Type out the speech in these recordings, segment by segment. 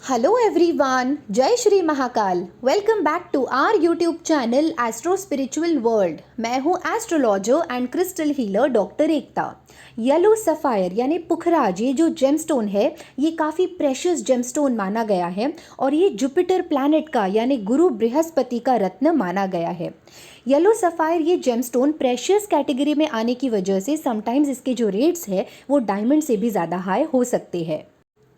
Hello everyone, Jai Shri Mahakal. Welcome back to our YouTube channel astro spiritual world. मैं हूँ astrologer and crystal healer doctor Ekta. Yellow sapphire यानी पुखराज, ये जो जेमस्टोन है ये काफ़ी प्रेशियस जेमस्टोन माना गया है और ये जुपिटर प्लैनेट का यानी गुरु बृहस्पति का रत्न माना गया है। येलो सफ़ायर ये जेमस्टोन प्रेशियस कैटेगरी में आने की वजह से समटाइम्स इसके जो रेट्स है वो डायमंड से भी ज़्यादा हाई हो सकते हैं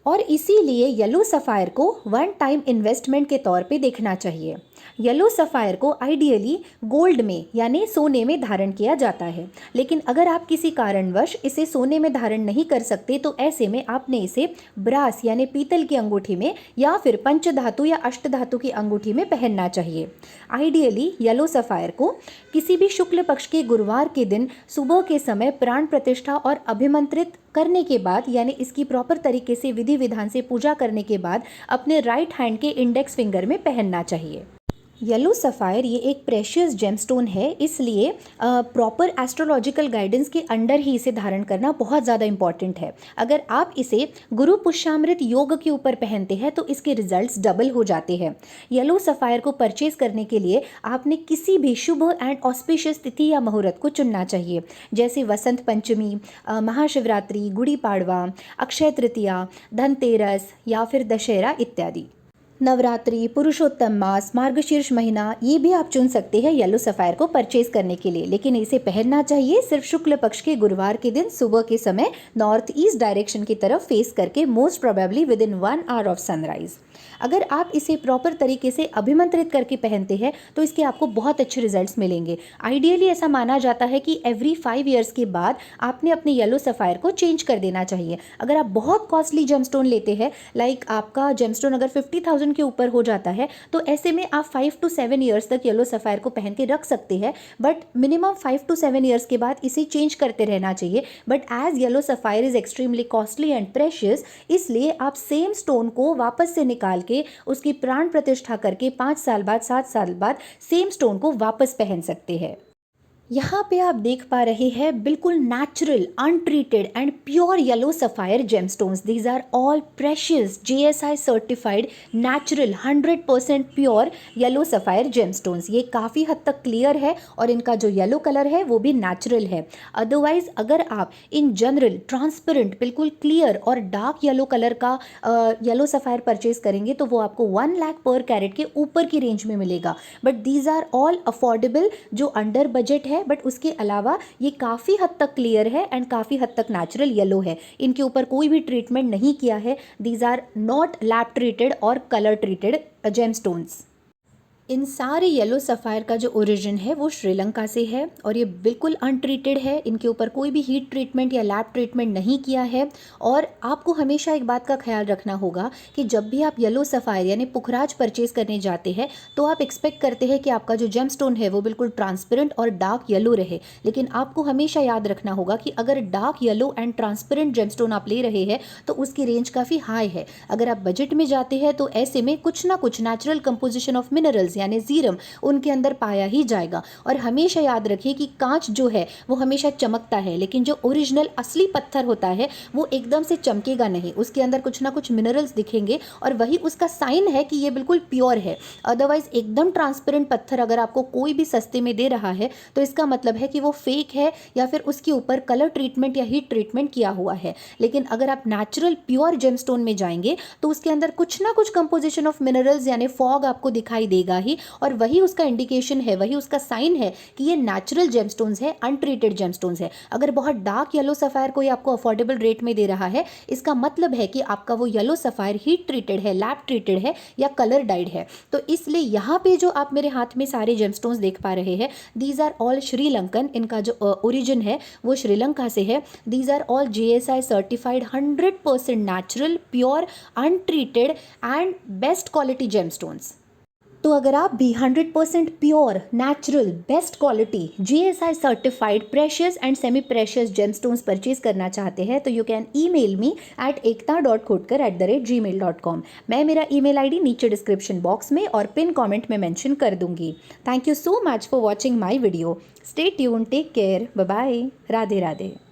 और इसीलिए येलो सफ़ायर को वन टाइम इन्वेस्टमेंट के तौर पे देखना चाहिए। येलो सफ़ायर को आइडियली गोल्ड में यानी सोने में धारण किया जाता है, लेकिन अगर आप किसी कारणवश इसे सोने में धारण नहीं कर सकते तो ऐसे में आपने इसे ब्रास यानी पीतल की अंगूठी में या फिर पंचधातु या अष्टधातु की अंगूठी में पहनना चाहिए। आइडियली येलो सफ़ायर को किसी भी शुक्ल पक्ष के गुरुवार के दिन सुबह के समय प्राण प्रतिष्ठा और अभिमंत्रित करने के बाद यानी इसकी प्रॉपर तरीके से विधि विधान से पूजा करने के बाद अपने राइट हैंड के इंडेक्स फिंगर में पहनना चाहिए। येलो सफ़ायर ये एक प्रेशियस जेमस्टोन है, इसलिए प्रॉपर एस्ट्रोलॉजिकल गाइडेंस के अंडर ही इसे धारण करना बहुत ज़्यादा इंपॉर्टेंट है। अगर आप इसे गुरु पुष्यामृत योग के ऊपर पहनते हैं तो इसके रिजल्ट्स डबल हो जाते हैं। येलो सफ़ायर को परचेज करने के लिए आपने किसी भी शुभ एंड ऑस्पिशियस तिथि या मुहूर्त को चुनना चाहिए, जैसे वसंत पंचमी, महाशिवरात्रि, गुड़ी पाड़वा, अक्षय तृतीया, धनतेरस या फिर दशहरा इत्यादि। नवरात्रि, पुरुषोत्तम मास, मार्गशीर्ष महीना, ये भी आप चुन सकते हैं येलो सफ़ायर को परचेज करने के लिए, लेकिन इसे पहनना चाहिए सिर्फ शुक्ल पक्ष के गुरुवार के दिन सुबह के समय नॉर्थ ईस्ट डायरेक्शन की तरफ फेस करके, most probably with in 1 hour of sunrise. अगर आप इसे प्रॉपर तरीके से अभिमंत्रित करके पहनते हैं तो इसके आपको बहुत अच्छे रिजल्ट्स मिलेंगे। आइडियली ऐसा माना जाता है कि एवरी 5 ईयर्स के बाद आपने अपने येलो सफ़ायर को चेंज कर देना चाहिए। अगर आप बहुत कॉस्टली जेमस्टोन लेते हैं, लाइक आपका जेमस्टोन अगर 50,000 के ऊपर हो जाता है, तो ऐसे में आप 5 to 7 ईयर्स तक येलो सफ़ायर को पहन के रख सकते हैं, बट मिनिमम 5 to 7 ईयर्स के बाद इसे चेंज करते रहना चाहिए। But as yellow sapphire is extremely costly and precious, इसलिए आप सेम स्टोन को वापस से निकाल के उसकी प्राण प्रतिष्ठा करके 5 साल बाद 7 साल बाद सेम स्टोन को वापस पहन सकते हैं। यहाँ पे आप देख पा रहे हैं बिल्कुल natural, untreated and pure yellow sapphire gemstones. These are all precious GSI certified natural 100% pure yellow sapphire gemstones. ये काफ़ी हद तक क्लियर है और इनका जो येलो कलर है वो भी नेचुरल है। अदरवाइज अगर आप इन जनरल ट्रांसपेरेंट बिल्कुल क्लियर और डार्क येलो कलर का येलो सफ़ायर परचेज करेंगे तो वो आपको 1 लाख पर कैरेट के ऊपर की रेंज में मिलेगा। But these are all affordable, जो अंडर बजट है, बट उसके अलावा ये काफ़ी हद तक क्लियर है एंड काफ़ी हद तक नेचुरल येलो है। इनके ऊपर कोई भी ट्रीटमेंट नहीं किया है। These are not lab treated और कलर ट्रीटेड जेमस्टोन्स। इन सारे येलो सफ़ायर का जो ओरिजिन है वो श्रीलंका से है और ये बिल्कुल अनट्रीटेड है। इनके ऊपर कोई भी हीट ट्रीटमेंट या लैब ट्रीटमेंट नहीं किया है। और आपको हमेशा एक बात का ख्याल रखना होगा कि जब भी आप येलो सफ़ायर यानी पुखराज परचेज करने जाते हैं तो आप एक्सपेक्ट करते हैं कि आपका जो जेमस्टोन है वो बिल्कुल ट्रांसपेरेंट और डार्क येलो रहे, लेकिन आपको हमेशा याद रखना होगा कि अगर dark yellow and transparent gemstone आप ले रहे हैं तो उसकी रेंज काफ़ी हाई है। अगर आप बजट में जाते हैं तो ऐसे में कुछ ना कुछ नेचुरल कंपोजिशन ऑफ मिनरल्स यानी जीरम उनके अंदर पाया ही जाएगा। और हमेशा याद रखिए कि कांच जो है वो हमेशा चमकता है, लेकिन जो ओरिजिनल असली पत्थर होता है वो एकदम से चमकेगा नहीं, उसके अंदर कुछ ना कुछ मिनरल्स दिखेंगे और वही उसका साइन है कि ये बिल्कुल प्योर है। अदरवाइज एकदम ट्रांसपेरेंट पत्थर अगर आपको कोई भी सस्ते में दे रहा है तो इसका मतलब है कि वो फेक है या फिर उसके ऊपर कलर ट्रीटमेंट या हीट ट्रीटमेंट किया हुआ है। लेकिन अगर आप नेचुरल प्योर जेमस्टोन में जाएंगे तो उसके अंदर कुछ ना कुछ कंपोजिशन ऑफ मिनरल्स यानी फॉग आपको दिखाई देगा ही, और वही उसका इंडिकेशन है, वही उसका साइन है कि ये नेचुरल जेमस्टोन्स है, अनट्रीटेड जेमस्टोन्स है। अगर बहुत डार्क येलो सफ़ायर कोई आपको अफोर्डेबल रेट में दे रहा है, इसका मतलब है कि आपका वो येलो सफ़ायर हीट ट्रीटेड है, लैब ट्रीटेड है या कलर डाइड है। तो इसलिए यहाँ पे जो आप मेरे हाथ में सारे जेमस्टोन्स देख पा रहे हैं, दीज आर ऑल श्रीलंकन। इनका जो ओरिजिन है वो श्रीलंका से है। These are all GSI certified 100% natural, pure, untreated and best quality gemstones. तो अगर आप भी 100% pure, natural, best quality, GSI certified precious and semi precious gemstones purchase करना चाहते हैं तो you can email me at ekta.khotkar@gmail.com। मैं मेरा ईमेल आईडी नीचे डिस्क्रिप्शन बॉक्स में और पिन कमेंट में मेंशन कर दूंगी। Thank you so much for watching my video. Stay tune, take care, bye bye, Radhe Radhe.